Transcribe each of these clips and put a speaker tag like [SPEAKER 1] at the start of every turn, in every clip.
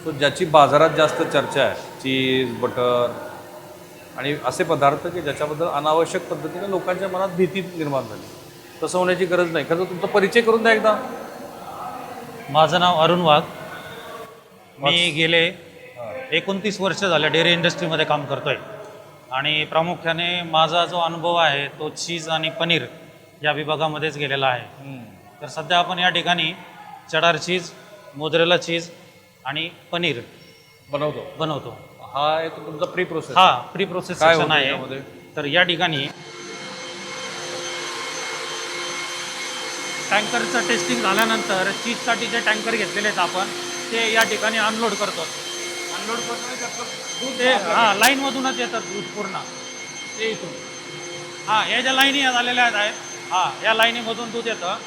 [SPEAKER 1] So ज्याची बाजारात जास्त चर्चा आहे, चीज, बटर आणि असे पदार्थ की ज्याच्याबद्दल अनावश्यक पद्धतीने लोकांच्या मनात भीती निर्माण झाली. तसं होण्याची गरज नाही. खरं तर तुमचा परिचय करून द्या एकदा.
[SPEAKER 2] माझं नाव अरुण वाघ. मी गेले 29 वर्ष झाले डेअरी इंडस्ट्रीमध्ये काम करतोय आणि प्रामुख्याने माझा जो अनुभव आहे तो चीज आणि पनीर या विभागामध्येच गेलेला आहे. तर सध्या आपण या ठिकाणी चडार चीज, मोझरेला चीज आणि पनीर बनवतो.
[SPEAKER 1] हा आहे तो तुमचा प्री प्रोसेस.
[SPEAKER 2] हा प्री प्रोसेस
[SPEAKER 1] काय
[SPEAKER 2] सेक्शन
[SPEAKER 1] होतं
[SPEAKER 2] आहे.
[SPEAKER 1] याच्यामध्ये?
[SPEAKER 2] तर या ठिकाणी टँकरचं टेस्टिंग झाल्यानंतर चीजसाठी जे टँकर घेतलेले आहेत आपण ते या ठिकाणी अनलोड करतो.
[SPEAKER 1] अनलोड करताना त्यातलं दूध
[SPEAKER 2] ते लाईनमधूनच येतात दूध पूर्ण.
[SPEAKER 1] ते इथून.
[SPEAKER 2] या ज्या लाईनी झालेल्या आहेत या लाईनीमधून दूध येतं.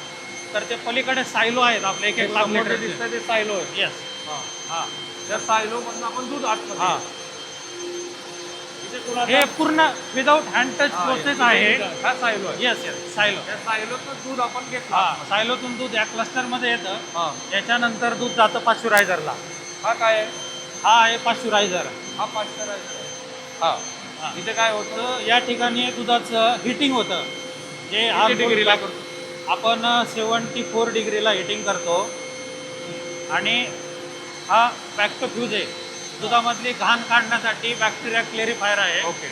[SPEAKER 2] तर ते पलीकडे सायलो आहेत आपले एक लाख
[SPEAKER 1] समोर जे
[SPEAKER 2] लिटर.
[SPEAKER 1] दिसतंय ते सायलो आहे.
[SPEAKER 2] येस.
[SPEAKER 1] त्या सायलो मधून आपण दूध आतमध्ये
[SPEAKER 2] हा.
[SPEAKER 1] घेतो. इथे कोणाचा-
[SPEAKER 2] हे पूर्ण विदाऊट हँड टच प्रोसेस आहे.
[SPEAKER 1] हा सायलो आहे.
[SPEAKER 2] येस सायलो.
[SPEAKER 1] त्या सायलोचं दूध आपण घेतलं.
[SPEAKER 2] सायलोतून दूध या क्लस्टरमध्ये येतं.
[SPEAKER 1] हा.
[SPEAKER 2] याच्यानंतर दूध जातं पाश्चरायझरला.
[SPEAKER 1] हा काय आहे?
[SPEAKER 2] हा आहे पाश्चरायझर.
[SPEAKER 1] हा पाश्चरायझर आहे. हा. इथे काय होतं?
[SPEAKER 2] तर या ठिकाणी दुधाचं हिटिंग होतं. जे
[SPEAKER 1] किती
[SPEAKER 2] harmful
[SPEAKER 1] डिग्रीला
[SPEAKER 2] fact- आपण 74 डिग्रीला हिटिंग करतो आणि हा बॅक्टोफ्यूज आहे. दुधामधली घाण काढण्यासाठी बॅक्टेरिया क्लेरिफायर आहे.
[SPEAKER 1] ओके.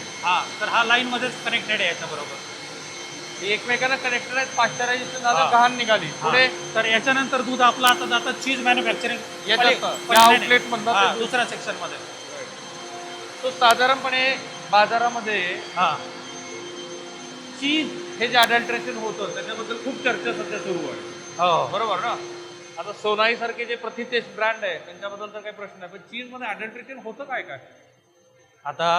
[SPEAKER 2] तर हा लाईन मध्येच कनेक्टेड आहे याच्याबरोबर.
[SPEAKER 1] हे एकमेकांना कनेक्टेड आहेत. पाश्चरायझेशन झालं,
[SPEAKER 2] हा.
[SPEAKER 1] घाण निघाली. पुढे
[SPEAKER 2] तर याच्यानंतर दूध आपलं आता जातं चीज मॅन्युफॅक्चरिंग
[SPEAKER 1] याच्यात या आउटलेट मधनं
[SPEAKER 2] दुसऱ्या सेक्शन मध्ये.
[SPEAKER 1] तो साधारणपणे बाजारामध्ये चीज हे जे अडल्ट्रेशन होतं त्याच्याबद्दल खूप चर्चा सध्या सुरू आहे.
[SPEAKER 2] हो
[SPEAKER 1] बरोबर ना? आता सोनाई सारखे जे प्रतिष्ठित ब्रँड आहे त्यांच्याबद्दल तर काही प्रश्न नाही, पण चीज मध्ये अडल्ट्रेशन होतं काय काय?
[SPEAKER 2] आता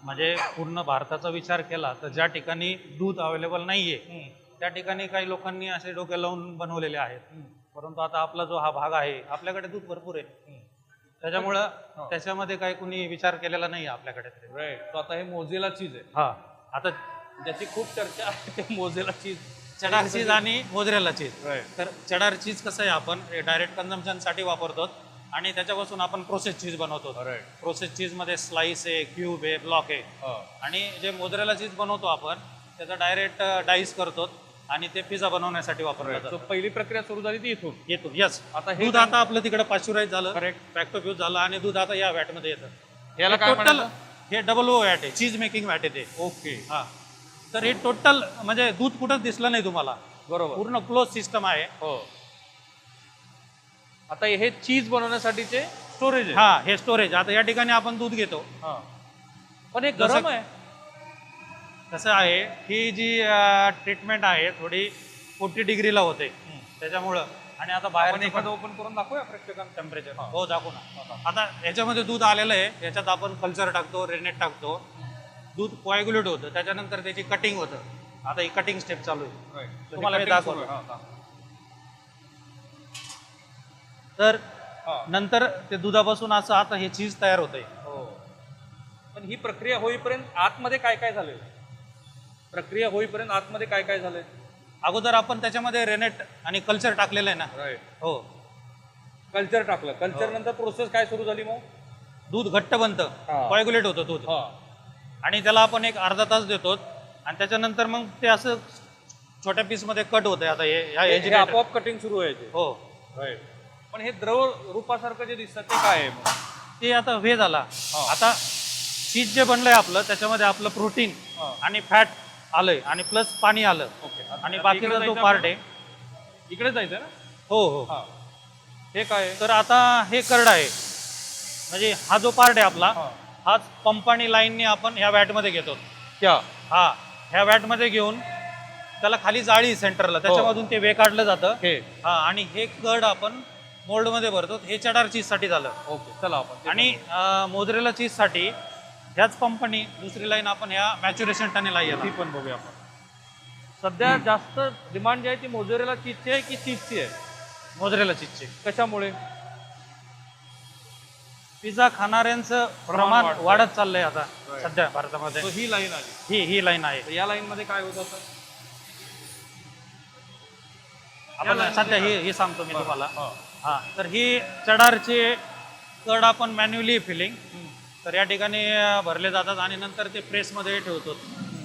[SPEAKER 2] म्हणजे पूर्ण भारताचा विचार केला तर ज्या ठिकाणी दूध अवेलेबल नाहीये त्या ठिकाणी काही लोकांनी असे डोके लावून बनवलेले आहेत. परंतु आता आपला जो हा भाग आहे आपल्याकडे दूध भरपूर आहे. त्याच्यामुळं त्याच्यामध्ये काही कुणी विचार केलेला नाही आपल्याकडे.
[SPEAKER 1] राईट. तो आता हे मोझेला चीज आहे.
[SPEAKER 2] आता
[SPEAKER 1] ज्याची खूप चर्चा आहे ते मोझेला चीज.
[SPEAKER 2] चडार चीज आणि मोझरेला चीज.
[SPEAKER 1] राईट.
[SPEAKER 2] तर चडार चीज कसं आहे आपण डायरेक्ट कन्झम्पशनसाठी वापरतो आणि त्याच्यापासून आपण प्रोसेस चीज बनवतो.
[SPEAKER 1] राईट.
[SPEAKER 2] प्रोसेस चीजमध्ये स्लाइस आहे, क्यूब आहे, ब्लॉक आहे. आणि जे मोझरेला चीज बनवतो आपण त्याचा डायरेक्ट डाईस करतो आणि ते पिझ्झा बनवण्यासाठी वापरलं जातं.
[SPEAKER 1] पहिली प्रक्रिया सुरू झाली ती इथून.
[SPEAKER 2] येतो. यस.
[SPEAKER 1] आता हे
[SPEAKER 2] दूध आता आपलं तिकडे पाश्चराईज झालं.
[SPEAKER 1] करेक्ट.
[SPEAKER 2] बॅक्टोफ्यूज झालं आणि दूध आता या वॅटमध्ये येतं.
[SPEAKER 1] याला काय
[SPEAKER 2] टोटल
[SPEAKER 1] म्हणायचं?
[SPEAKER 2] हे डबल ओ वॅट आहे. चीज मेकिंग वॅट आहे ते.
[SPEAKER 1] ओके.
[SPEAKER 2] तर हे टोटल म्हणजे दूध कुठंच दिसलं नाही तुम्हाला.
[SPEAKER 1] बरोबर.
[SPEAKER 2] पूर्ण क्लोज सिस्टम आहे.
[SPEAKER 1] हो. आता हे चीज बनवण्यासाठीचे स्टोरेज आहे.
[SPEAKER 2] हे स्टोरेज. आता या ठिकाणी आपण दूध घेतो.
[SPEAKER 1] पण हे गरम आहे.
[SPEAKER 2] कसं आहे ही जी ट्रीटमेंट आहे थोडी 40 डिग्रीला होते त्याच्यामुळं. आणि आता
[SPEAKER 1] आपण
[SPEAKER 2] बाहेर
[SPEAKER 1] एखादं ओपन करून दाखवूया प्रेक्षकांना.
[SPEAKER 2] टेम्परेचर हो दाखवू ना. आता याच्यामध्ये दूध आलेलं आहे. याच्यात आपण कल्चर टाकतो, रेनेट टाकतो. दूध कोॲग्युलेट होतं. त्याच्यानंतर त्याची कटिंग होतं. आता ही कटिंग स्टेप चालू आहे. तुम्हाला मी दाखवतो. तर नंतर ते दुधापासून असं आता हे चीज तयार होतंय.
[SPEAKER 1] पण ही प्रक्रिया होईपर्यंत आतमध्ये काय काय झालंय? प्रक्रिया होईपर्यंत आतमध्ये काय काय झालंय?
[SPEAKER 2] अगोदर आपण त्याच्यामध्ये रेनेट आणि कल्चर टाकलेलं आहे ना.
[SPEAKER 1] राईट.
[SPEAKER 2] हो.
[SPEAKER 1] कल्चर टाकलं. कल्चर नंतर प्रोसेस काय सुरू झाली मग?
[SPEAKER 2] दूध घट्ट बनतं, कोॲग्युलेट होतं दूध. आणि त्याला आपण एक अर्धा तास देतो आणि त्याच्यानंतर मग ते असं छोट्या पीसमध्ये कट होतंय. आता
[SPEAKER 1] हे आपोआप कटिंग सुरू व्हायचे.
[SPEAKER 2] हो.
[SPEAKER 1] राईट. पण हे द्रव रूपासारखं जे दिसतं ते काय आहे मग?
[SPEAKER 2] ते आता व्हे झाला. आता चीज जे बनलंय आपलं त्याच्यामध्ये आपलं प्रोटीन आणि फॅट आलंय आणि प्लस पाणी आलं.
[SPEAKER 1] ओके.
[SPEAKER 2] आणि बाकीचा जो पार्ट आहे
[SPEAKER 1] इकडे जायचं ना?
[SPEAKER 2] हो.
[SPEAKER 1] हे काय आहे?
[SPEAKER 2] तर आता हे कर्ड आहे. म्हणजे हा जो पार्ट आहे आपला हाच पंप आणि लाईनने आपण ह्या वॅटमध्ये घेतो. ह्या वॅटमध्ये घेऊन त्याला खाली जाळी सेंटरला त्याच्यामधून ते वे काढलं जातं. आणि हे कर्ड आपण मोल्डमध्ये भरतो. हे चडार चीज साठी झालं.
[SPEAKER 1] ओके. चला आपण.
[SPEAKER 2] आणि मोझरेला चीज साठी ह्याच पंपनी दुसरी लाईन आपण ह्या मॅच्युरेशन टनेल आहे
[SPEAKER 1] ती पण बघूया आपण. सध्या जास्त डिमांड जी आहे ती मोझरेला चीजची आहे की चीजची आहे?
[SPEAKER 2] मोझरेला चीजची.
[SPEAKER 1] कशामुळे?
[SPEAKER 2] पिझ्झा खाणाऱ्यांचं प्रमाण वाढत चाललंय आता सध्या भारतामध्ये.
[SPEAKER 1] ही लाईन आली.
[SPEAKER 2] ही लाईन आहे.
[SPEAKER 1] या लाईन मध्ये काय होत असं?
[SPEAKER 2] आपण सध्या हे सांगतो मी तुम्हाला. तर ही चडारचे कड आपण मॅन्युअली फिलिंग तर या ठिकाणी भरले जातात आणि नंतर ते प्रेसमध्ये ठेवतो.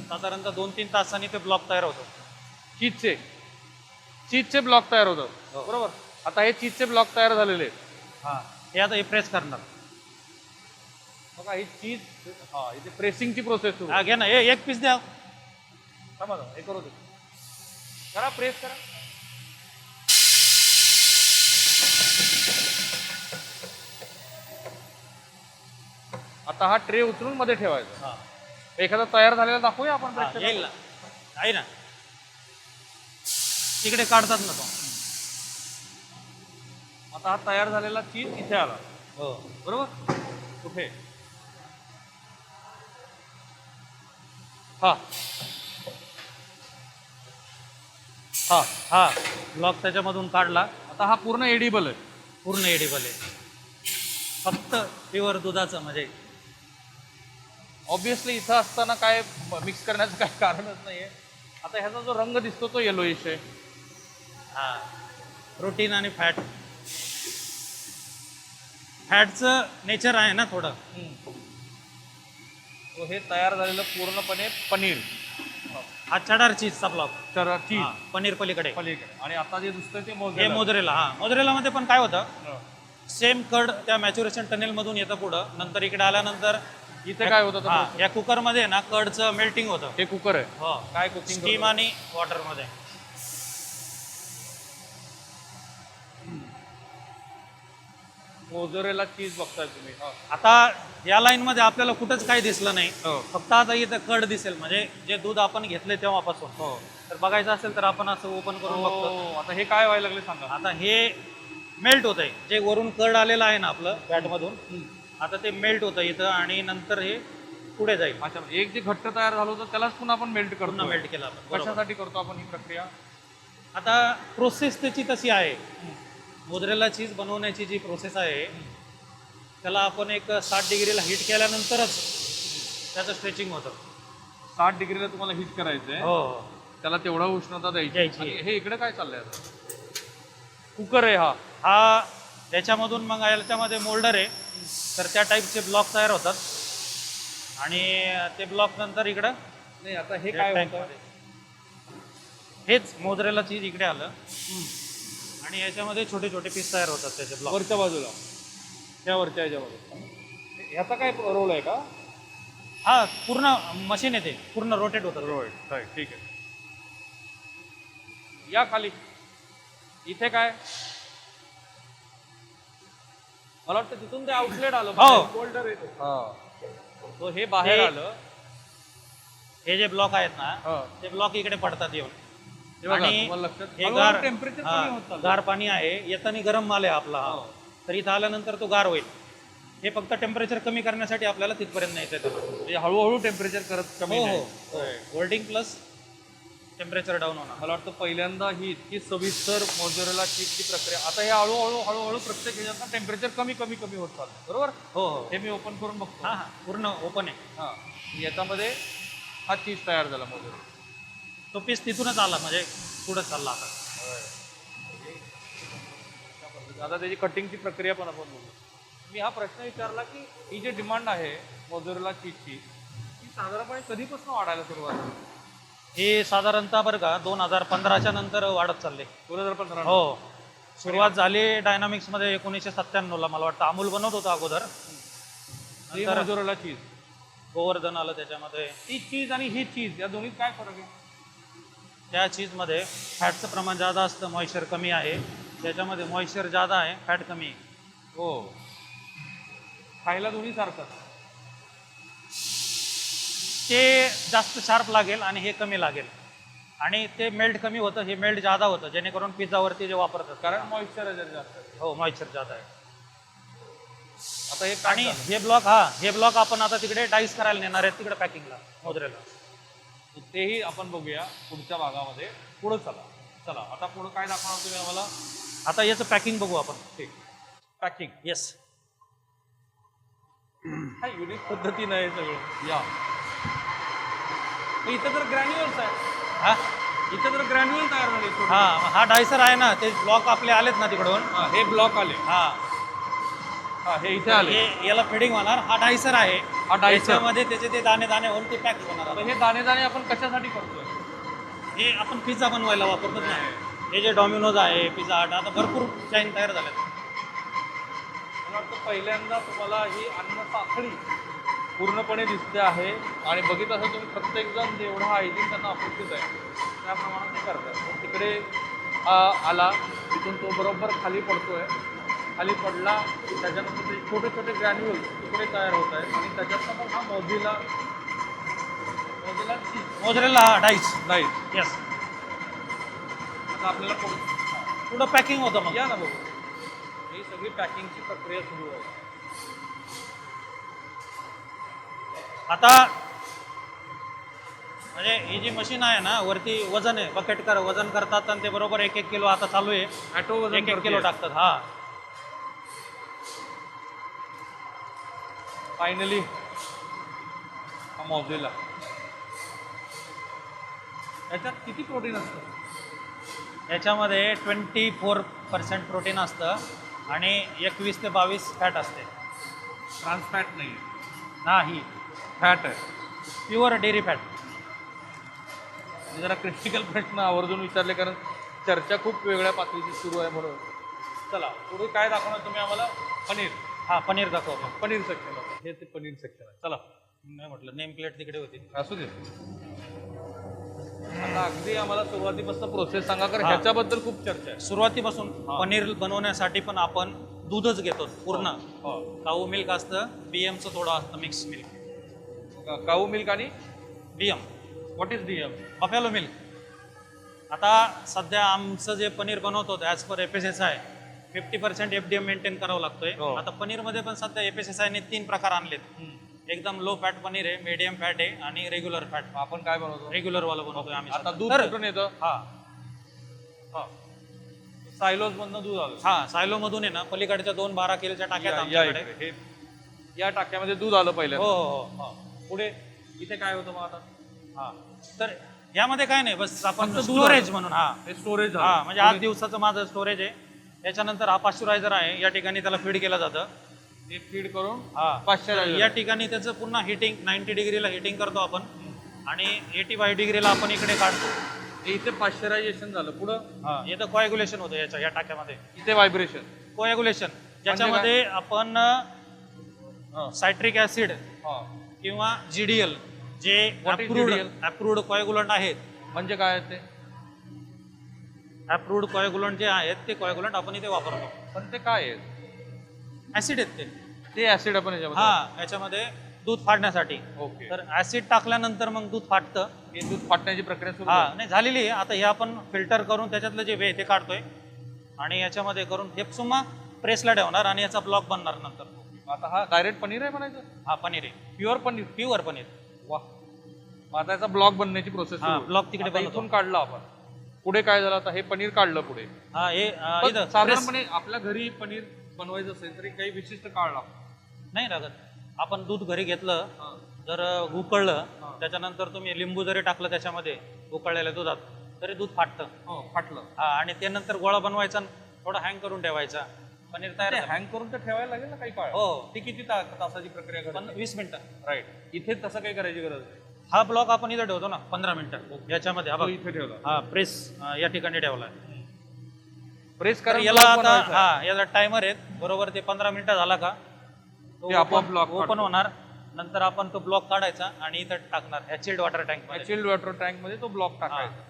[SPEAKER 2] साधारणतः 2-3 तासांनी ते ब्लॉक तयार होतो.
[SPEAKER 1] चीजचे ब्लॉक तयार होतात बरोबर. आता हे चीजचे ब्लॉक तयार झालेले आहेत.
[SPEAKER 2] हां, हे आता हे प्रेस करणार.
[SPEAKER 1] बघा ही चीज इथे प्रेसिंगची प्रोसेस सुरू.
[SPEAKER 2] हा घ्या ना, एक पीस द्या.
[SPEAKER 1] थांबा ना, हे करू दे. करा प्रेस करा. आता हा ट्रे उचलून मध्ये ठेवायचा.
[SPEAKER 2] हां,
[SPEAKER 1] एखादा तयार झालेला दाखवूया आपण प्रेक्षकांना?
[SPEAKER 2] येईल ना, आहे ना, तिकडे काढतात ना तो.
[SPEAKER 1] आता हा तयार झालेला चीज इथे आला
[SPEAKER 2] हो,
[SPEAKER 1] बरोबर. कुठे हा हा
[SPEAKER 2] हा ब्लॉक त्याच्यामधून काढला.
[SPEAKER 1] आता हा पूर्ण एडिबल आहे.
[SPEAKER 2] पूर्ण एडिबल आहे. फक्त प्युअर दुधाचं म्हणजे
[SPEAKER 1] ऑब्विसली इथं असताना काय मिक्स करण्याचं काही कारणच नाहीये. आता ह्याचा जो रंग दिसतो तो येलोइश आहे.
[SPEAKER 2] हा प्रोटीन आणि फॅटचं नेचर आहे ना थोडं.
[SPEAKER 1] तो हे तयार झालेलं पूर्णपणे पनीर.
[SPEAKER 2] हा चडार चीजचा ब्लॉक.
[SPEAKER 1] तर चीज
[SPEAKER 2] पनीर पलीकडे.
[SPEAKER 1] आणि आता जे दिसतंय ते
[SPEAKER 2] हे
[SPEAKER 1] मोझरेला.
[SPEAKER 2] मोजरेला. हा मोजरेलामध्ये पण काय होतं, सेम कड त्या मॅच्युरेशन टनेल मधून येतं पुढं. नंतर इकडे आल्यानंतर
[SPEAKER 1] इथे काय होतं?
[SPEAKER 2] हा या कुकरमध्ये ना कडचं मेल्टिंग होतं.
[SPEAKER 1] हे कुकर आहे.
[SPEAKER 2] हो,
[SPEAKER 1] काय कुकिंग?
[SPEAKER 2] स्टीम आणि वॉटरमध्ये.
[SPEAKER 1] मोझरेला चीज बघताय तुम्ही.
[SPEAKER 2] आता या लाईन मध्ये आपल्याला कुठंच काही दिसलं नाही.
[SPEAKER 1] हो.
[SPEAKER 2] फक्त आता इथं कड दिसेल, म्हणजे जे दूध आपण घेतलंय तेव्हापासून.
[SPEAKER 1] हो.
[SPEAKER 2] तर बघायचं असेल तर आपण असं ओपन करून बघतो.
[SPEAKER 1] आता हे काय व्हायला लागले सांगा.
[SPEAKER 2] आता हे मेल्ट होत आहे. जे वरून कड आलेलं आहे ना आपलं फॅटमधून, आता ते मेल्ट होतं इथं आणि नंतर हे पुढे जाईल.
[SPEAKER 1] अच्छा, एक जे घट्ट तयार झालं होतं त्यालाच पुन्हा आपण मेल्ट करतो.
[SPEAKER 2] पुन्हा मेल्ट केलं आपण. बरोबर.
[SPEAKER 1] कशासाठी करतो आपण ही प्रक्रिया?
[SPEAKER 2] आता प्रोसेस त्याची तशी आहे. मोझरेला चीज बनवण्याची जी प्रोसेस आहे त्याला आपण एक 60 डिग्रीला हीट केल्यानंतरच त्याचं स्ट्रेचिंग होतं.
[SPEAKER 1] 60 डिग्रीला तुम्हाला हीट करायचंय.
[SPEAKER 2] हो,
[SPEAKER 1] त्याला तेवढा उष्णता द्यायची.
[SPEAKER 2] द्यायची.
[SPEAKER 1] आणि हे इकडे काय चाललंय आता? कुकर आहे हा.
[SPEAKER 2] हा त्याच्यामधून मग याच्यामध्ये मोल्डर आहे. तर त्या टाईपचे ब्लॉक तयार होतात आणि ते ब्लॉक नंतर इकडं
[SPEAKER 1] नाही, आता हे काय होतं?
[SPEAKER 2] टँकमध्ये. हेच मोझरेला चीज इकडे आलं आणि याच्यामध्ये छोटे छोटे पीस तयार होतात त्याचे ब्लॉक.
[SPEAKER 1] वरच्या बाजूला, त्या वरच्या ह्याच्यामध्ये. ह्याचा काय रोल आहे का?
[SPEAKER 2] हा पूर्ण मशीन येते, पूर्ण रोटेट होतं.
[SPEAKER 1] रोल. ठीक आहे. या खाली. इथे काय? मला वाटतं तिथून ते आउटलेट आलं.
[SPEAKER 2] हो.
[SPEAKER 1] फोल्डर येतो. तो हे बाहेर आलं.
[SPEAKER 2] हे जे ब्लॉक आहेत ना
[SPEAKER 1] हा.
[SPEAKER 2] ते ब्लॉक इकडे पडतात येऊन.
[SPEAKER 1] हे बघा,
[SPEAKER 2] आणि
[SPEAKER 1] तुम्हाला लक्षात
[SPEAKER 2] हे
[SPEAKER 1] हळूहळू टेम्परेचर कमी होत चाललंय.
[SPEAKER 2] गार पाणी आहे. येताना गरम माल आहे आपला हा.
[SPEAKER 1] हो.
[SPEAKER 2] तर इथं आल्यानंतर तो गार होईल. हे फक्त टेम्परेचर कमी करण्यासाठी आपल्याला तिथपर्यंत नाही येतं.
[SPEAKER 1] म्हणजे हळूहळू टेम्परेचर करत कमी
[SPEAKER 2] हो
[SPEAKER 1] नाही.
[SPEAKER 2] हो, होल्डिंग प्लस टेम्परेचर डाऊन होणार.
[SPEAKER 1] मला वाटतं पहिल्यांदा ही इतकी सविस्तर मोझरेला चीजची प्रक्रिया. आता हे हळूहळू प्रत्येक ह्याच्यात टेम्परेचर कमी कमी कमी होत चाललं बरोबर.
[SPEAKER 2] हो हो,
[SPEAKER 1] हे मी ओपन करून बघतो.
[SPEAKER 2] हां हां, पूर्ण ओपन आहे.
[SPEAKER 1] हां, याच्यामध्ये हा चीज तयार झाला मोझरेला.
[SPEAKER 2] तो पीस तिथूनच आला, म्हणजे पुढे चालला आता.
[SPEAKER 1] आता त्याची कटिंगची प्रक्रिया पण आपण बघू. मी हा प्रश्न विचारला की ही जी डिमांड आहे मोझरेला चीजची, ती साधारणपणे कधीपासून वाढायला सुरुवात झाली?
[SPEAKER 2] हे साधारणतः बरं का 2015च्या नंतर वाढत चालले.
[SPEAKER 1] 2015.
[SPEAKER 2] हो, सुरुवात झाली डायनामिक्समध्ये 1997ला. मला वाटतं अमूल बनवत होता अगोदर.
[SPEAKER 1] ही
[SPEAKER 2] नंतर
[SPEAKER 1] मोझरेला चीज,
[SPEAKER 2] गोवर्धन आलं त्याच्यामध्ये.
[SPEAKER 1] ती चीज आणि ही चीज या दोन्हीत काय फरक आहे?
[SPEAKER 2] त्या चीजमध्ये फॅटचं प्रमाण जादा असतं, मॉइश्चर कमी आहे. त्याच्यामध्ये मॉइश्चर जादा आहे, फॅट कमी आहे.
[SPEAKER 1] हो, खायला दोन्ही सारखं.
[SPEAKER 2] ते जास्त शार्प लागेल आणि हे कमी लागेल. आणि ते मेल्ट कमी होतं, हे मेल्ट जादा होतं, जेणेकरून पिझ्झावरती जे वापरतात.
[SPEAKER 1] कारण मॉइश्चर जास्त आहे.
[SPEAKER 2] हो, मॉइश्चर जादा आहे.
[SPEAKER 1] आता हे
[SPEAKER 2] आणि हे ब्लॉक आपण आता तिकडे डाईस करायला नेणार आहेत, तिकडे पॅकिंगला मोझरेला.
[SPEAKER 1] तेही आपण बघूया पुढच्या भागामध्ये. पुढं चला आता पुढं काय दाखवणार तुम्ही आम्हाला?
[SPEAKER 2] आता याचं पॅकिंग बघू आपण.
[SPEAKER 1] ठीक, पॅकिंग.
[SPEAKER 2] येस,
[SPEAKER 1] काय युनिक पद्धतीनं आहे सगळं. या इथं तर ग्रॅन्युअल्स आहे.
[SPEAKER 2] हा
[SPEAKER 1] इथं तर ग्रॅन्युअल तयार झाले.
[SPEAKER 2] हा डायसर आहे ना, ते ब्लॉक आपले आलेत ना तिकडून.
[SPEAKER 1] हे ब्लॉक आले.
[SPEAKER 2] हा,
[SPEAKER 1] हा हे इथे आले.
[SPEAKER 2] हे याला फिडिंग होणार. हा डायसर आहे.
[SPEAKER 1] हा डायसर.
[SPEAKER 2] याच्यामध्ये त्याचे ते दाणे दाणे होऊन ते पॅक होणार
[SPEAKER 1] तर
[SPEAKER 2] आता.
[SPEAKER 1] हे दाणे दाणे आपण कशासाठी करतोय?
[SPEAKER 2] हे आपण पिझ्झा बनवायला वापरतो ना. हे जे डॉमिनोज आहे, पिझ्झा हट, आता भरपूर चैन तयार झाल्यात.
[SPEAKER 1] मला वाटतं पहिल्यांदा तुम्हाला ही अन्न साखळी पूर्णपणे दिसते आहे आणि बघितलं असं तुम्ही प्रत्येकजण जेवढा हायजीन त्यांना अपेक्षित आहे त्या प्रमाणात ते करतात. मग तिकडे आला, तिथून तो बरोबर खाली पडतोय. खाली पडला की त्याच्यानंतर ते छोटे छोटे ग्रॅन्युअल्स तिकडे तयार होत आहेत आणि त्याच्यातनं मग हा मोझिला चीज
[SPEAKER 2] मोझरेला डाईस.
[SPEAKER 1] नाही.
[SPEAKER 2] येस.
[SPEAKER 1] आता आपल्याला
[SPEAKER 2] पुढं पॅकिंग होतं मग.
[SPEAKER 1] या ना बघू. ही सगळी पॅकिंगची प्रक्रिया सुरू आहे.
[SPEAKER 2] आता म्हणजे ही जी मशीन आहे ना, वरती वजन आहे, बकेट वजन करतात आणि ते बरोबर 1-1 किलो आता चालू आहे.
[SPEAKER 1] ऑटो वजन
[SPEAKER 2] 1-1 किलो टाकतात. हा
[SPEAKER 1] फायनली हा मोझिला. याच्यात किती प्रोटीन असतं?
[SPEAKER 2] याच्यामध्ये 24% प्रोटीन असतं आणि 21 ते 22 फॅट असते.
[SPEAKER 1] ट्रान्स फॅट नाही,
[SPEAKER 2] नाही,
[SPEAKER 1] फॅट आहे.
[SPEAKER 2] Pure dairy fat.
[SPEAKER 1] जरा क्रिटिकल प्रश्न आवर्जून विचारले कारण चर्चा खूप वेगळ्या पातळीची सुरू आहे म्हणून. चला पुढे काय दाखवणार तुम्ही आम्हाला? पनीर.
[SPEAKER 2] हा, पनीर दाखवतो.
[SPEAKER 1] पनीर सेक्शन आहे. हे ते पनीर सेक्शन आहे. चला.
[SPEAKER 2] नाही म्हटलं, नेम प्लेट तिकडे होती.
[SPEAKER 1] असू दे. आता अगदी आम्हाला सुरुवातीपासून प्रोसेस सांगा कारण
[SPEAKER 2] हा.
[SPEAKER 1] ह्याच्याबद्दल खूप चर्चा आहे.
[SPEAKER 2] सुरुवातीपासून
[SPEAKER 1] हा.
[SPEAKER 2] पनीर बनवण्यासाठी पण आपण दूधच घेतो पूर्ण.
[SPEAKER 1] हो.
[SPEAKER 2] काऊ मिल्क असतं, बीएमचं थोडं असतं, मिक्स मिल्क.
[SPEAKER 1] काऊ मिल्क आणि
[SPEAKER 2] BM,
[SPEAKER 1] what is DM?
[SPEAKER 2] Buffalo milk. आता सध्या आमचं जे पनीर बनवतो as per FSSI 50% FDM maintain करावं लागतोय.
[SPEAKER 1] हो.
[SPEAKER 2] आता पनीरमध्ये पण सध्या FSSI ने 3 प्रकार आणलेत. एकदम लो फॅट पनीर आहे, मीडियम फॅट आहे आणि रेग्युलर फॅट.
[SPEAKER 1] आपण काय बनवतो?
[SPEAKER 2] रेग्युलर वाला बनवतोय आम्ही
[SPEAKER 1] आता
[SPEAKER 2] सध्या.
[SPEAKER 1] दूध
[SPEAKER 2] तर
[SPEAKER 1] कुठून येतं?
[SPEAKER 2] हा
[SPEAKER 1] हा. सायलोज मधनं दूध आलं.
[SPEAKER 2] हा, सायलो मधून आहे ना, पलीकडच्या 2 12 किलोच्या टाक्यात
[SPEAKER 1] या
[SPEAKER 2] आमच्याकडे.
[SPEAKER 1] इकडे. हे या टाक्यामध्ये दूध आलं
[SPEAKER 2] हो
[SPEAKER 1] पहिल्यांदा.
[SPEAKER 2] हो हो.
[SPEAKER 1] पुढे इथे काय होतं मग आता?
[SPEAKER 2] हा, तर यामध्ये काय नाही, बस आपण
[SPEAKER 1] फक्त दूध
[SPEAKER 2] स्टोरेज
[SPEAKER 1] आलं.
[SPEAKER 2] म्हणून. हा
[SPEAKER 1] हे स्टोरेज
[SPEAKER 2] हा, म्हणजे 8 दिवसाचं माझं स्टोरेज आहे. याच्यानंतर हा पाश्चरायझर आहे, या ठिकाणी त्याला फीड केलं जातं.
[SPEAKER 1] हे फीड करून
[SPEAKER 2] हा,
[SPEAKER 1] पाश्चरायझर.
[SPEAKER 2] या ठिकाणी त्याचं पुन्हा हिटिंग 90 डिग्रीला हिटिंग करतो आपण आणि 85 डिग्रीला आपण इकडे काढतो.
[SPEAKER 1] हे इथे पाश्चरायझेशन झालं. पुढं
[SPEAKER 2] हा, इथं कोॲग्युलेशन होतं या टाक्यामध्ये.
[SPEAKER 1] इथे व्हायब्रेशन.
[SPEAKER 2] कोॲग्युलेशन ज्याच्यामध्ये आपण सायट्रिक ऍसिड
[SPEAKER 1] हा.
[SPEAKER 2] किंवा GDL जे
[SPEAKER 1] What is GDL?
[SPEAKER 2] अप्रूव्ड कोॲग्युलंट आहेत,
[SPEAKER 1] म्हणजे काय आहे ते?
[SPEAKER 2] अप्रूव्ड कोॲग्युलंट जे आहेत ते कोॲग्युलंट आपण इथे वापरतो.
[SPEAKER 1] पण ते काय आहे?
[SPEAKER 2] ऍसिड आहेत ते.
[SPEAKER 1] ते ऍसिड आपण याच्यामध्ये.
[SPEAKER 2] हा, याच्यामध्ये दूध फाडण्यासाठी.
[SPEAKER 1] ओके.
[SPEAKER 2] तर ऍसिड टाकल्यानंतर मग दूध फाटतं.
[SPEAKER 1] हे दूध फाटण्याची प्रक्रिया सुरू
[SPEAKER 2] हा, नाही झालेली आहे. आता हे आपण फिल्टर करून त्याच्यातलं जे वे ते काढतोय आणि याच्यामध्ये करून हे सुद्धा प्रेसला ठेवणार आणि याचा ब्लॉक बनणार नंतर.
[SPEAKER 1] आता हा डायरेक्ट पनीर आहे म्हणायचं?
[SPEAKER 2] हा, पनीर आहे,
[SPEAKER 1] प्युअर पनीर.
[SPEAKER 2] प्युअर पनीर.
[SPEAKER 1] वा. मग आता याचा ब्लॉक बनण्याची प्रोसेस
[SPEAKER 2] हा, ब्लॉक तिकडे बनवतो.
[SPEAKER 1] इथून काढला आपण. पुढे काय झालं? आता हे पनीर काढलं पुढे.
[SPEAKER 2] हा, हे
[SPEAKER 1] पण
[SPEAKER 2] इथं
[SPEAKER 1] साधारणपणे आपल्या घरी पनीर बनवायचं असेल तरी काही विशिष्ट काळ लागतो?
[SPEAKER 2] नाही लागत. आपण दूध घरी घेतलं,
[SPEAKER 1] हा.
[SPEAKER 2] जर उकळलं,
[SPEAKER 1] हा.
[SPEAKER 2] त्याच्यानंतर तुम्ही लिंबू जरी टाकलं त्याच्यामध्ये उकळलेल्या दुधात, तरी दूध फाटतं.
[SPEAKER 1] हो, फाटलं.
[SPEAKER 2] हा, आणि ते नंतर गोळा बनवायचा, थोडा हँग करून ठेवायचा, पनीर तयार झालं.
[SPEAKER 1] हँग करून तर ठेवायला लागेल ना काही काळ.
[SPEAKER 2] हो,
[SPEAKER 1] ती किती तासाची प्रक्रिया करते?
[SPEAKER 2] 20 मिनिटं.
[SPEAKER 1] राईट. इथे तसं काही करायची गरज नाही.
[SPEAKER 2] हा ब्लॉक आपण इथं ठेवतो ना 15 मिनिटं याच्यामध्ये. हा
[SPEAKER 1] तो
[SPEAKER 2] बघ,
[SPEAKER 1] इथे ठेवला.
[SPEAKER 2] हा प्रेस या ठिकाणी ठेवलाय.
[SPEAKER 1] प्रेस
[SPEAKER 2] तर
[SPEAKER 1] करा.
[SPEAKER 2] याला आता हा, याला टायमर आहेत बरोबर. ते 15 मिनिटं झाला का
[SPEAKER 1] ते आपोआप block
[SPEAKER 2] ओपन
[SPEAKER 1] काढतो.
[SPEAKER 2] होणार. नंतर आपण तो ब्लॉक काढायचा आणि इथं टाकणार ह्या चिल्ड वॉटर टँक मध्ये.
[SPEAKER 1] चिल्ड वॉटर टँक मध्ये तो ब्लॉक टाकायचा.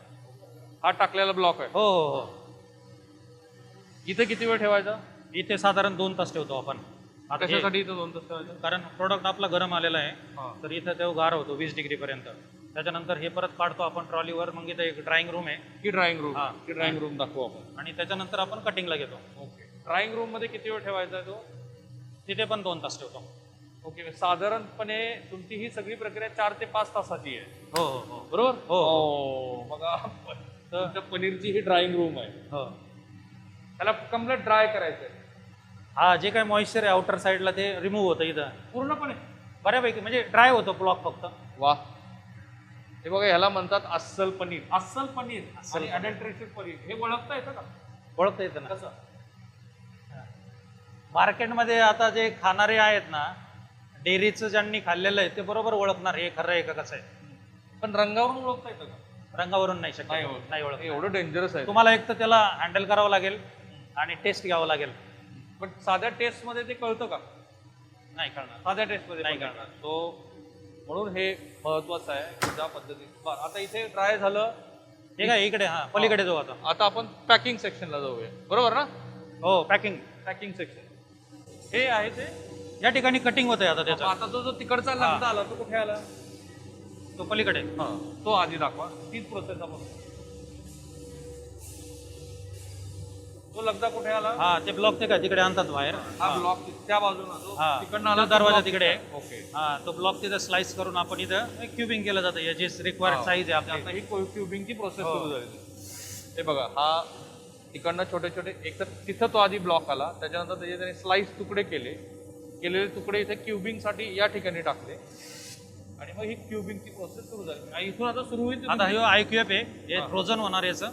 [SPEAKER 1] हा टाकलेला ब्लॉक आहे.
[SPEAKER 2] हो हो हो.
[SPEAKER 1] इथे किती वेळ ठेवायचा?
[SPEAKER 2] इथे साधारण 2 तास ठेवतो आपण. आता हे-
[SPEAKER 1] कशासाठी इथं 2 तास ठेवायचं?
[SPEAKER 2] कारण प्रोडक्ट आपला गरम आलेला आहे,
[SPEAKER 1] हा.
[SPEAKER 2] तर इथं तो गार होतो 20 डिग्री पर्यंत. त्याच्यानंतर हे परत काढतो आपण ट्रॉलीवर. मग इथं एक ड्रायंग रूम आहे
[SPEAKER 1] की ड्रायंग रूम?
[SPEAKER 2] हा.
[SPEAKER 1] की ड्रायंग रूम दाखवू आपण.
[SPEAKER 2] आणि त्याच्यानंतर आपण कटिंगला घेतो.
[SPEAKER 1] ओके. ड्रायंग रूम मध्ये किती वेळ ठेवायचा आहे तो?
[SPEAKER 2] तिथे पण 2 तास ठेवतो.
[SPEAKER 1] ओके. साधारणपणे तुमची ही सगळी प्रक्रिया 4 ते 5 तासाची आहे.
[SPEAKER 2] हो हो हो
[SPEAKER 1] बरोबर?
[SPEAKER 2] हो.
[SPEAKER 1] बघा, तुमच्या पनीरची ही ड्रायंग रूम आहे.
[SPEAKER 2] हो.
[SPEAKER 1] त्याला कम्प्लीट ड्राय करायचं आहे
[SPEAKER 2] हा, जे काही मॉइश्चर आहे आउटर साईडला ते रिमूव्ह होतं इथं
[SPEAKER 1] पूर्णपणे.
[SPEAKER 2] बऱ्यापैकी, म्हणजे ड्राय होतो ब्लॉक फक्त.
[SPEAKER 1] वा. हे बघा, ह्याला म्हणतात अस्सल पनीर. अस्सल पनीर
[SPEAKER 2] अस्सल
[SPEAKER 1] आणि
[SPEAKER 2] पनीर.
[SPEAKER 1] अडल्ट्रेटेड पनीर हे ओळखता येतं का?
[SPEAKER 2] ओळखता येतं ना.
[SPEAKER 1] कसं?
[SPEAKER 2] मार्केटमध्ये आता जे खाणारे आहेत ना, डेअरीचं ज्यांनी खाल्लेलं आहे ते बरोबर ओळखणार हे खरं आहे का कसं आहे.
[SPEAKER 1] पण रंगावरून ओळखता येतं का?
[SPEAKER 2] रंगावरून नाही
[SPEAKER 1] नाही
[SPEAKER 2] शक्य,
[SPEAKER 1] ओळख.
[SPEAKER 2] नाही ओळख.
[SPEAKER 1] एवढं डेंजरस आहे.
[SPEAKER 2] तुम्हाला एक तर त्याला हँडल करावं लागेल आणि टेस्ट घ्यावं लागेल.
[SPEAKER 1] पण साध्या टेस्ट मध्ये ते कळतं का?
[SPEAKER 2] नाही कळणार.
[SPEAKER 1] साध्या टेस्ट मध्ये
[SPEAKER 2] नाही
[SPEAKER 1] पण
[SPEAKER 2] कळणार.
[SPEAKER 1] तो म्हणून हे महत्वाचं आहे की ज्या पद्धतीने बरं, आता इथे ट्राय झालं.
[SPEAKER 2] ठीक आहे, इकडे हा पलीकडे जाऊ आता.
[SPEAKER 1] आता आपण पॅकिंग सेक्शनला जाऊया, बरोबर ना?
[SPEAKER 2] हो, पॅकिंग.
[SPEAKER 1] पॅकिंग सेक्शन हे आहे ते.
[SPEAKER 2] या ठिकाणी कटिंग होत आहे आता त्याचा.
[SPEAKER 1] आता जो तिकडचा लगदा आला तो कुठे आला?
[SPEAKER 2] तो पलीकडे.
[SPEAKER 1] तो आधी दाखवा. तीच प्रोसेस आपण. तो लगदा कुठे आला?
[SPEAKER 2] हा, ते ब्लॉक ते काय तिकडे आणतात बाहेर.
[SPEAKER 1] हा ब्लॉक त्या बाजूला जो
[SPEAKER 2] हा,
[SPEAKER 1] तिकडनं आला
[SPEAKER 2] तो दरवाजा
[SPEAKER 1] block
[SPEAKER 2] तिकडे आहे.
[SPEAKER 1] ओके.
[SPEAKER 2] हा, तो ब्लॉक तिथे स्लाइस करून आपण इथं क्युबिंग केलं जातं. याची रिक्वायर्ड साईज आहे
[SPEAKER 1] आता
[SPEAKER 2] आपली.
[SPEAKER 1] ही क्युबिंगची प्रोसेस
[SPEAKER 2] हो.
[SPEAKER 1] सुरू झाली. हे बघा, हा तिकडनं छोटे छोटे एक तर तिथं तो आधी ब्लॉक आला, त्याच्यानंतर त्याचे त्याने स्लाइस तुकडे केलेले तुकडे इथे क्युबिंगसाठी या ठिकाणी टाकले आणि मग ही क्युबिंगची प्रोसेस सुरू झाली. आणि इथून आता सुरू होईल.
[SPEAKER 2] आता हे IQF आहे, हे फ्रोझन होणार याचं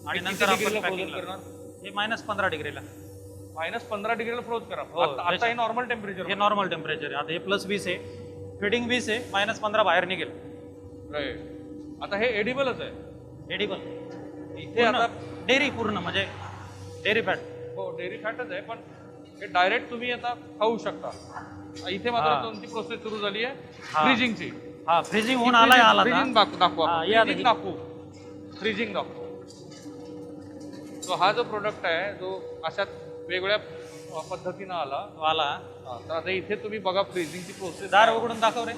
[SPEAKER 2] आणि नंतर आपण पॅकिंग
[SPEAKER 1] करणार.
[SPEAKER 2] हे -15 डिग्रीला.
[SPEAKER 1] -15 डिग्रीला फ्रोज करा.
[SPEAKER 2] हो,
[SPEAKER 1] आता हे नॉर्मल टेम्परेचर.
[SPEAKER 2] हे नॉर्मल टेम्परेचर आहे. आता हे +20 आहे, फिडिंग 20 आहे, -15 बाहेर निघेल.
[SPEAKER 1] राईट. आता हे एडिबलच आहे.
[SPEAKER 2] एडिबल.
[SPEAKER 1] इथे आता
[SPEAKER 2] डेअरी पूर्ण म्हणजे डेअरी फॅट.
[SPEAKER 1] हो, डेअरी फॅटच आहे, पण हे डायरेक्ट तुम्ही आता खाऊ शकता. इथे मात्र तुमची प्रोसेस सुरू झाली आहे फ्रीजिंगची.
[SPEAKER 2] हा, फ्रीजिंग होऊन आला आता.
[SPEAKER 1] फ्रीजिंग दाखवा.
[SPEAKER 2] हा, या
[SPEAKER 1] फ्रीजिंग दाखवू. फ्रीजिंग दाखवू. तो हा जो प्रोडक्ट आहे जो अशाच वेगवेगळ्या पद्धतीनं आला. तर आता इथे तुम्ही बघा फ्रीजिंगची प्रोसेस.
[SPEAKER 2] दार उघडून दाखव रे.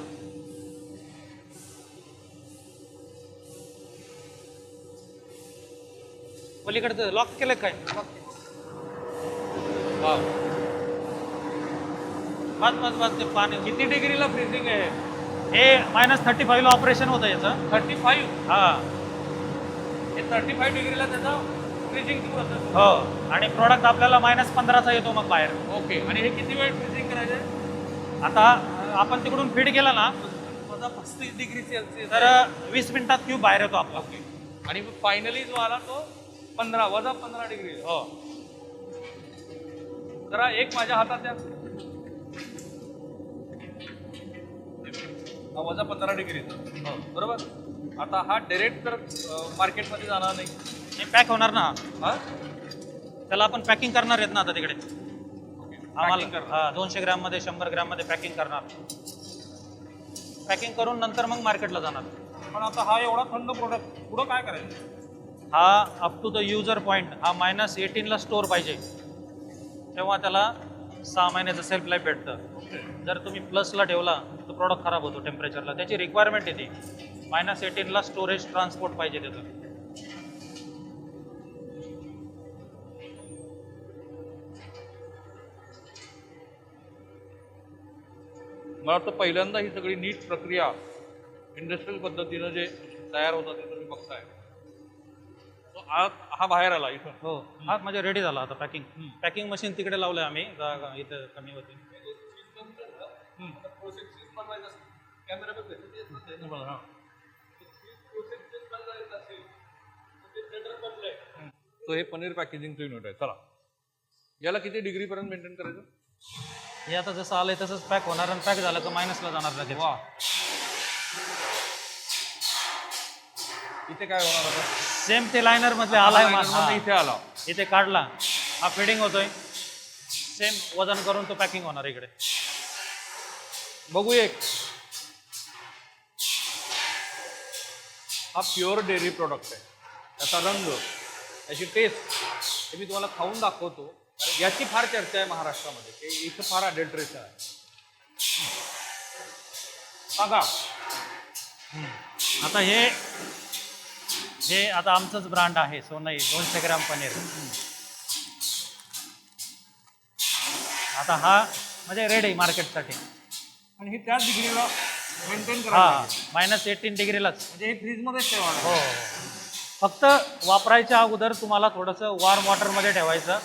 [SPEAKER 2] पलीकडचं लॉक केलं काय? बस ते पाणी.
[SPEAKER 1] किती डिग्रीला फ्रीजिंग आहे?
[SPEAKER 2] हे -35 ला ऑपरेशन होतं याचं.
[SPEAKER 1] 35.
[SPEAKER 2] हा,
[SPEAKER 1] हे 35 डिग्रीला त्याचं फ्रीजिंगची प्रोसेस.
[SPEAKER 2] हो. आणि प्रोडक्ट आपल्याला -15चा येतो मग बाहेर.
[SPEAKER 1] ओके. आणि हे किती वेळ फ्रीजिंग करायचं आहे?
[SPEAKER 2] आता आपण तिकडून फीड केला ना,
[SPEAKER 1] 35 डिग्री सेल्सिअस.
[SPEAKER 2] तर 20 मिनिटात क्यूब बाहेर येतो आपला.
[SPEAKER 1] ओके. आणि फायनली जो आला तो 15 डिग्री.
[SPEAKER 2] हो.
[SPEAKER 1] जरा एक माझ्या हातात द्या. हा -15 डिग्री. बरोबर. आता हा डायरेक्ट तर मार्केटमध्ये जाणार नाही.
[SPEAKER 2] हे पॅक होणार ना.
[SPEAKER 1] हा,
[SPEAKER 2] त्याला आपण पॅकिंग करणार आहेत ना आता तिकडे.
[SPEAKER 1] Packing
[SPEAKER 2] आम्हाला
[SPEAKER 1] करणार.
[SPEAKER 2] हा 200 ग्रॅम मध्ये 100 ग्रॅम मध्ये पॅकिंग करणार. पॅकिंग करून नंतर मग मार्केटला जाणार.
[SPEAKER 1] पण आता हा एवढा थंड प्रोडक्ट पुढं काय करायचं?
[SPEAKER 2] हा up to the user point हा -18 ला स्टोअर पाहिजे, तेव्हा त्याला 6 महिन्याचं सेल्फ लाईफ भेटतं. जर तुम्ही प्लसला ठेवला तर प्रोडक्ट खराब होतो टेम्परेचरला. त्याची रिक्वायरमेंट येते. -18 ला स्टोरेज ट्रान्सपोर्ट पाहिजे त्याचं.
[SPEAKER 1] मला वाटतं पहिल्यांदा ही सगळी नीट प्रक्रिया इंडस्ट्रियल पद्धतीनं जे तयार होतं ते तुम्ही बघताय. तो हा बाहेर आला इथं.
[SPEAKER 2] हो, हा म्हणजे रेडी झाला आता पॅकिंग. पॅकिंग मशीन तिकडे लावलंय आम्ही, जागा इथं कमी होती.
[SPEAKER 1] तो हे पनीर पॅकेजिंगचं युनिट आहे. चला, याला किती डिग्रीपर्यंत मेंटेन करायचं?
[SPEAKER 2] हे आता जसं आलंय तसंच पॅक होणार आणि पॅक झालं का मायनसला जाणार लगेच.
[SPEAKER 1] वा, इथे काय होणार आता?
[SPEAKER 2] सेम ते लायनर मधले आलाय
[SPEAKER 1] Liner मधनं इथे आला.
[SPEAKER 2] इथे काढला, हा फिडिंग होतोय. सेम वजन करून तो पॅकिंग होणार इकडे.
[SPEAKER 1] बघू एक. हा प्युअर डेअरी प्रोडक्ट आहे. त्याचा रंग, त्याची टेस्ट हे मी तुम्हाला खाऊन दाखवतो. याची फार चर्चा आहे महाराष्ट्रामध्ये. हे इथं फार अडल्ट्रेशन आहे. सांगा.
[SPEAKER 2] आता हे आता आमचंच ब्रँड आहे सोनई 200 ग्रॅम पनीर. आता हा म्हणजे रेडी मार्केटसाठी.
[SPEAKER 1] आणि हे त्याच डिग्रीला मेंटेन
[SPEAKER 2] हा,
[SPEAKER 1] करा.
[SPEAKER 2] -18 डिग्रीलाच.
[SPEAKER 1] म्हणजे हे फ्रीजमध्येच ठेवा.
[SPEAKER 2] हो, फक्त वापरायच्या अगोदर तुम्हाला थोडंसं वॉर्म वॉटरमध्ये ठेवायचं.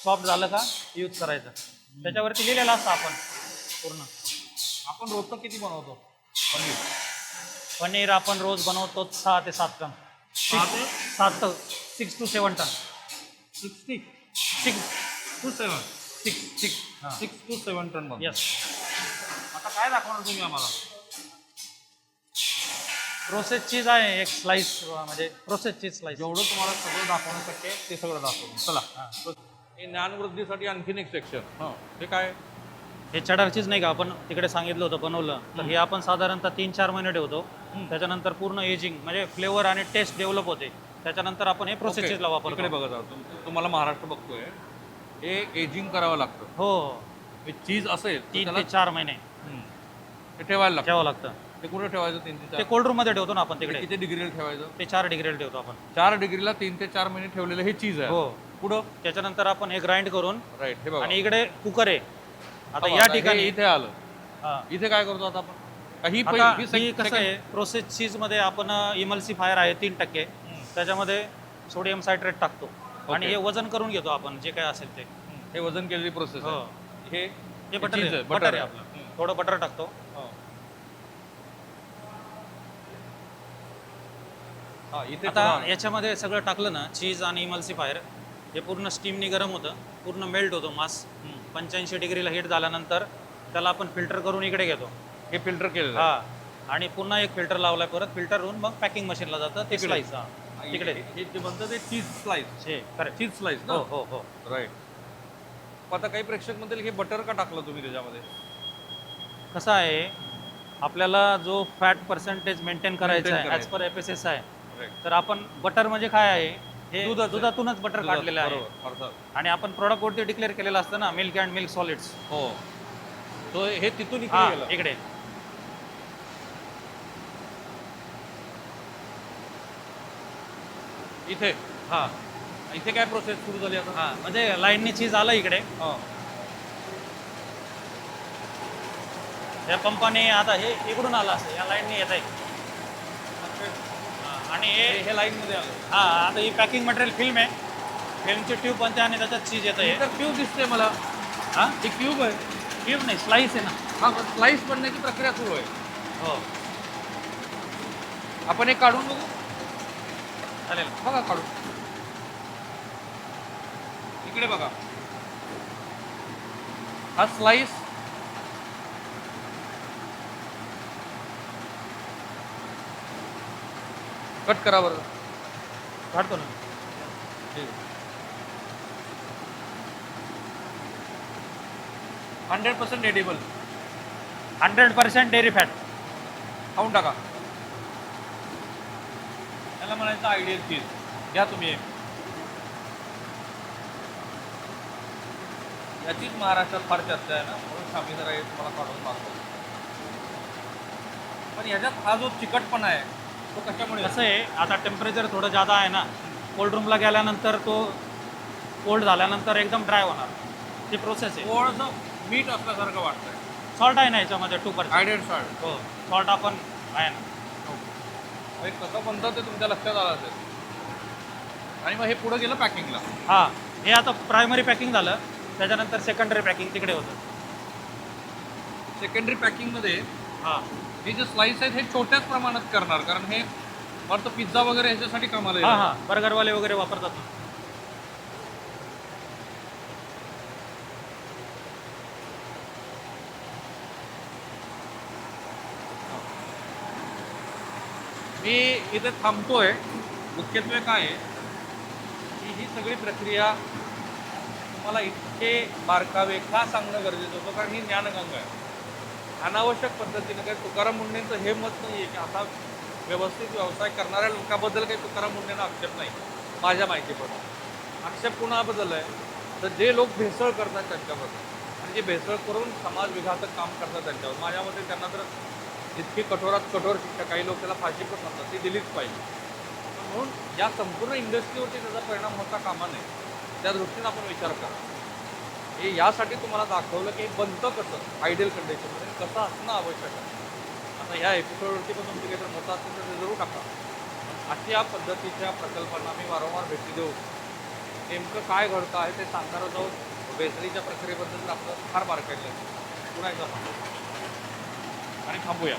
[SPEAKER 2] सॉफ्ट झालं का यूज करायचं. त्याच्यावरती लिहिलेलं असतं आपण पूर्ण.
[SPEAKER 1] आपण रोजचं किती बनवतो पनीर?
[SPEAKER 2] पनीर आपण रोज बनवतो 6 ते 7 ton. 6 to 7 ton.
[SPEAKER 1] 60 to 7. Six to 7 ton बनतो.
[SPEAKER 2] येस.
[SPEAKER 1] आता काय दाखवणार तुम्ही आम्हाला?
[SPEAKER 2] प्रोसेस चीज आहे एक स्लाइस, म्हणजे प्रोसेस चीज स्लाइस.
[SPEAKER 1] जेवढं तुम्हाला सगळं दाखवणं शक्य आहे ते सगळं दाखवू. चला. हे ज्ञानवृद्धीसाठी आणखीन एक सेक्शन. हे काय?
[SPEAKER 2] हे चेडर चीज नाही का आपण तिकडे सांगितलं होतं बनवलं, तर हे आपण साधारणतः 3-4 महिने ठेवतो. त्याच्यानंतर पूर्ण एजिंग म्हणजे फ्लेवर आणि टेस्ट डेव्हलप होते. त्याच्यानंतर आपण हे प्रोसेस चीजला
[SPEAKER 1] इकडे
[SPEAKER 2] वापरतो.
[SPEAKER 1] बघा जाऊ. तुम्हाला महाराष्ट्र बघतोय, हे एजिंग करावं लागतं.
[SPEAKER 2] हो,
[SPEAKER 1] हे चीज असेल तर
[SPEAKER 2] 3
[SPEAKER 1] त्याला
[SPEAKER 2] ते 4 महिने
[SPEAKER 1] ते ठेवायला लागतं.
[SPEAKER 2] ठेवावं लागतं.
[SPEAKER 1] ते कुठे ठेवायचं? 3 ते
[SPEAKER 2] ते
[SPEAKER 1] 4.
[SPEAKER 2] कोल्ड रूम मध्ये ठेवतो ना आपण तिकडे.
[SPEAKER 1] किती डिग्रीला ठेवायचं?
[SPEAKER 2] ते 4 डिग्रीला ठेवतो आपण.
[SPEAKER 1] 4 डिग्रीला 3 ते 4 महिने ठेवलेलं हे चीज आहे.
[SPEAKER 2] हो.
[SPEAKER 1] पुढं
[SPEAKER 2] त्याच्यानंतर आपण हे ग्राइंड करून,
[SPEAKER 1] राईट. हे बघा.
[SPEAKER 2] आणि इकडे कुकर आहे. आता
[SPEAKER 1] बघा,
[SPEAKER 2] या
[SPEAKER 1] आता
[SPEAKER 2] ठिकाणी
[SPEAKER 1] हे इथे आलं.
[SPEAKER 2] हा.
[SPEAKER 1] इथे काय करतो आता आपण? काही
[SPEAKER 2] आता ही कसं आहे, प्रोसेस चीज मध्ये आपण इमल्सिफायर आहे 3%, त्याच्यामध्ये सोडियम सायट्रेट टाकतो आणि हे वजन करून घेतो आपण जे काय असेल ते.
[SPEAKER 1] हे वजन केलेली प्रोसेस
[SPEAKER 2] हो.
[SPEAKER 1] आहे.
[SPEAKER 2] हे बटर
[SPEAKER 1] cheese
[SPEAKER 2] आहे,
[SPEAKER 1] आहे,
[SPEAKER 2] बटर आहे
[SPEAKER 1] आहे.
[SPEAKER 2] आपलं. थोडं बटर टाकतो.
[SPEAKER 1] इथे
[SPEAKER 2] आता याच्यामध्ये सगळं टाकलं ना, चीज आणि इमल्सिफायर, हे पूर्ण स्टीमनी गरम होतं, पूर्ण मेल्ट होतो मास. 85 डिग्रीला हीट झाल्यानंतर त्याला आपण फिल्टर करून इकडे घेतो.
[SPEAKER 1] हे फिल्टर केलेलं
[SPEAKER 2] हा, आणि पुन्हा एक फिल्टर लावलाय, परत फिल्टर होऊन मग पॅकिंग मशीनला जातं ते स्लाइस.
[SPEAKER 1] आहे.
[SPEAKER 2] तिकडे
[SPEAKER 1] हे जे बनतं ते चीज स्लाइस.
[SPEAKER 2] हे करेक्ट.
[SPEAKER 1] चीज स्लाइस ना?
[SPEAKER 2] हो हो हो.
[SPEAKER 1] राईट. आता काही प्रेक्षक म्हणतील हे बटर का टाकलं तुम्ही त्याच्यामध्ये?
[SPEAKER 2] कसं आहे, आपल्याला जो फॅट पर्सेंटेज मेंटेन करायचा
[SPEAKER 1] Maintain
[SPEAKER 2] आहे ॲज पर FSS आहे,
[SPEAKER 1] राईट.
[SPEAKER 2] तर आपण बटर म्हणजे काय आहे, हे
[SPEAKER 1] दुधाचं.
[SPEAKER 2] दुधातूनच बटर काढलेलं आहे.
[SPEAKER 1] बरोबर, अर्थात.
[SPEAKER 2] आणि आपण प्रॉडक्टवरती डिक्लेअर केलेलं असतं ना, मिल्क अँड मिल्क सॉलिड्स.
[SPEAKER 1] हो. तो हे तिथून इकडे
[SPEAKER 2] हा,
[SPEAKER 1] गेलं.
[SPEAKER 2] इकडे.
[SPEAKER 1] इथे.
[SPEAKER 2] हा
[SPEAKER 1] इथे काय प्रोसेस सुरू झाली आता?
[SPEAKER 2] हा, म्हणजे लाईननी चीज आलं इकडे. या पंपाने आता हे इकडून आलं असं, या लाईननी येत आहे. आणि
[SPEAKER 1] हे लाईन मध्ये आलं.
[SPEAKER 2] हा, आता ही पॅकिंग मटेरियल फिल्म आहे. फिल्मची ट्यूब बनते आणि त्याच्यात चीज येतं. हे
[SPEAKER 1] तर क्यूब दिसते मला.
[SPEAKER 2] हा,
[SPEAKER 1] ही क्यूब आहे.
[SPEAKER 2] ट्यूब नाही, स्लाइस आहे ना.
[SPEAKER 1] हा, स्लाइस बनण्याची प्रक्रिया सुरू आहे.
[SPEAKER 2] हो,
[SPEAKER 1] आपण एक काढून बघू.
[SPEAKER 2] चालेल.
[SPEAKER 1] बघा काढून. इकडे बघा. हा स्लाइस कट करा बरं.
[SPEAKER 2] काढतो ना.
[SPEAKER 1] 100% एडिबल.
[SPEAKER 2] 100% dairy fat.
[SPEAKER 1] खाऊन टाका. त्याला म्हणायचं आयडियल चीज. घ्या तुम्ही हे. याचीच महाराष्ट्रात फार चर्चा आहे ना, म्हणून आम्ही जरा हे तुम्हाला काढून मागतो. पण ह्याच्यात हा जो चिकटपणा आहे तो कशामुळे?
[SPEAKER 2] कसं आहे, आता टेम्परेचर थोडं जादा आहे ना, कोल्ड रूमला गेल्यानंतर तो कोल्ड झाल्यानंतर एकदम ड्राय होणार. ती प्रोसेस आहे.
[SPEAKER 1] थोडंसं मीठ असल्यासारखं वाटतंय.
[SPEAKER 2] सॉल्ट आहे ना याच्यामध्ये 2%.
[SPEAKER 1] आयडेड सॉल्ट.
[SPEAKER 2] हो, सॉल्ट आपण आहे ना.
[SPEAKER 1] हे कसं बनतं ते तुमच्या लक्षात आलं असेल. आणि मग हे पुढं गेलं पॅकिंगला.
[SPEAKER 2] हा, हे आता प्रायमरी पॅकिंग झालं, त्याच्यानंतर सेकंडरी पॅकिंग तिकडे होतं.
[SPEAKER 1] सेकंडरी पॅकिंगमध्ये
[SPEAKER 2] हा,
[SPEAKER 1] हे जे स्लाइस आहेत हे छोट्याच प्रमाणात करणार, कारण हे मला पिझ्झा वगैरे ह्याच्यासाठी कामाला
[SPEAKER 2] हा
[SPEAKER 1] येईल.
[SPEAKER 2] हा, बर्गरवाले वगैरे वापरतात ना.
[SPEAKER 1] मी इथे थांबतोय. मुख्यत्वे काय आहे की ही सगळी प्रक्रिया तुम्हाला इतके बारकावे का सांगणं गरजेचं होतं, कारण ही ज्ञानगंगा आहे. अनावश्यक पद्धतीनं काही तुकाराम मुंडेंचं हे मत नाही आहे की आता व्यवस्थित व्यवसाय करणाऱ्या लोकांबद्दल काही तुकाराम मुंडेंना आक्षेप नाही. माझ्या माहितीप्रमाणे आक्षेप कुणाबद्दल आहे, तर जे लोक भेसळ करतात त्यांच्याबद्दल, आणि जे भेसळ करून समाज विघातक काम करतात त्यांच्यावर. माझ्या मते त्यांना तर जितकी कठोरात कठोर शिक्षा, काही लोक त्याला फाशी पण म्हणतात, ती दिलीच पाहिजे. म्हणून या संपूर्ण इंडस्ट्रीवरती त्याचा परिणाम होता कामा नये, त्या दृष्टीनं आपण विचार करा. हे यासाठी तुम्हाला दाखवलं की बनतं कसं आयडियल कंडिशनमध्ये, कसं असणं आवश्यक आहे. आता ह्या एपिसोडवरती पण तुमची काहीतरी मतं असेल तर ते जरूर टाका. अशा पद्धतीच्या प्रकल्पांना आम्ही वारंवार भेटी देऊ. नेमकं काय घडतं आहे ते सांगणारं जाऊन भेसळीच्या प्रक्रियेबद्दल तर आपलं फार बारकाईचं आहे. पुन्हा एकदा सांगतो आणि थांबूया.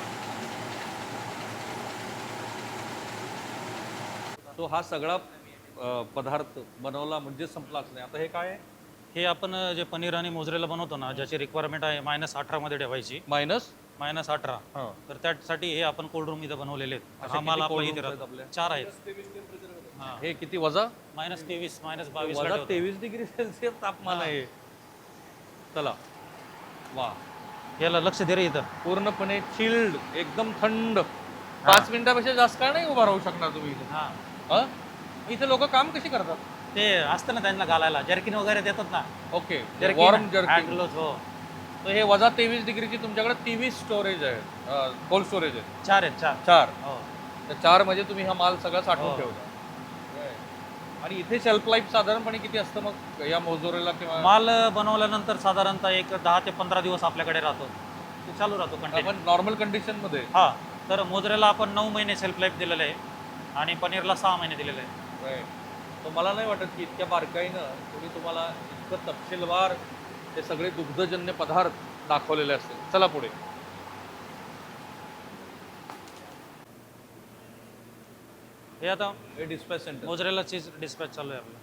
[SPEAKER 1] तो हा सगळा पदार्थ बनवला म्हणजे संपलाच नाही. आता हे काय आहे?
[SPEAKER 2] हे आपण जे पनीर आणि मोजरेला बनवतो ना, ज्याची रिक्वायरमेंट आहे -18 ठेवायची,
[SPEAKER 1] मायनस
[SPEAKER 2] -18,
[SPEAKER 1] हां
[SPEAKER 2] तर त्यासाठी हे आपण कोल्ड रूम इथं बनवलेले आहेत.
[SPEAKER 1] अशा
[SPEAKER 2] हा माल
[SPEAKER 1] किती
[SPEAKER 2] आपल्या
[SPEAKER 1] cold
[SPEAKER 2] इथे
[SPEAKER 1] rooms आहेत
[SPEAKER 2] राहतो.
[SPEAKER 1] आपल्या?
[SPEAKER 2] 4 आहेत. हां,
[SPEAKER 1] हे किती वजा
[SPEAKER 2] -23, -22
[SPEAKER 1] वजा 23 डिग्री सेल्सिअस तापमान आहे. चला वा
[SPEAKER 2] याला लक्ष दे रे इथं.
[SPEAKER 1] पूर्णपणे चिल्ड एकदम थंड 5 मिनिटापेक्षा जास्त काळ नाही उभा राहू शकणार तुम्ही इथे.
[SPEAKER 2] हां,
[SPEAKER 1] हं? इथे लोक काम कशी करतात?
[SPEAKER 2] ते असतं ना त्यांना घालायला, जर्किन वगैरे देतात ना.
[SPEAKER 1] Okay
[SPEAKER 2] jerkin,
[SPEAKER 1] warm jerkin.
[SPEAKER 2] hand gloves, हो.
[SPEAKER 1] तर हे वजा 23 डिग्रीची तुमच्याकडे 23 स्टोरेज आहे, कोल्ड स्टोरेज आहे
[SPEAKER 2] 4 आहेत, 4.
[SPEAKER 1] 4.
[SPEAKER 2] हो.
[SPEAKER 1] तर 4 मध्ये तुम्ही हा माल सगळा साठवून
[SPEAKER 2] हो.
[SPEAKER 1] ठेवता. आणि इथे शेल्फ लाईफ साधारणपणे किती असतं मग या मोजोरेला किंवा
[SPEAKER 2] माल बनवल्यानंतर साधारणतः एक 10 ते 15 दिवस आपल्याकडे राहतो. ते चालू राहतो कंटिन्यू.
[SPEAKER 1] आपण नॉर्मल कंडिशन मध्ये?
[SPEAKER 2] हां, तर मोजरेला आपण 9 महिने सेल्फ लाईफ दिलेलं आहे आणि पनीरला 6 महिने दिलेलं आहे.
[SPEAKER 1] तर मला नाही वाटत की इतक्या बारकाईनं तुम्हाला इतकं तपशीलवार हे सगळे दुग्धजन्य पदार्थ दाखवलेले असतील. चला पुढे.
[SPEAKER 2] हे आता
[SPEAKER 1] हे dispatch centre
[SPEAKER 2] mozzarella cheese dispatch चालू आहे आपलं.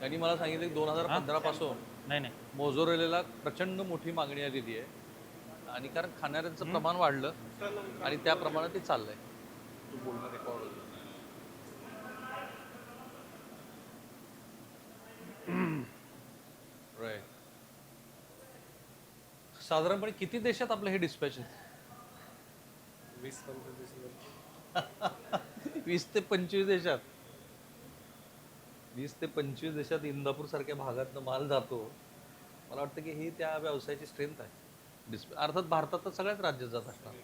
[SPEAKER 1] त्यांनी मला सांगितलं की 2015 पासून
[SPEAKER 2] नाही नाही,
[SPEAKER 1] मोझोरेला प्रचंड मोठी मागणी आलेली आहे आणि कारण खाणाऱ्यांचं प्रमाण वाढलं आणि त्याप्रमाणे ते चाललंय. तू बोलणं रेकॉर्ड होतं. राईट. साधारणपणे किती देशात आपलं हे डिस्पॅच आहे? 20 ते 25 देशात. 20 ते 25 देशात इंदापूर सारख्या भागातनं माल जातो. मला वाटतं की ही त्या व्यवसायाची स्ट्रेंथ आहे. अर्थात भारतात तर सगळ्याच राज्यात जात असणार.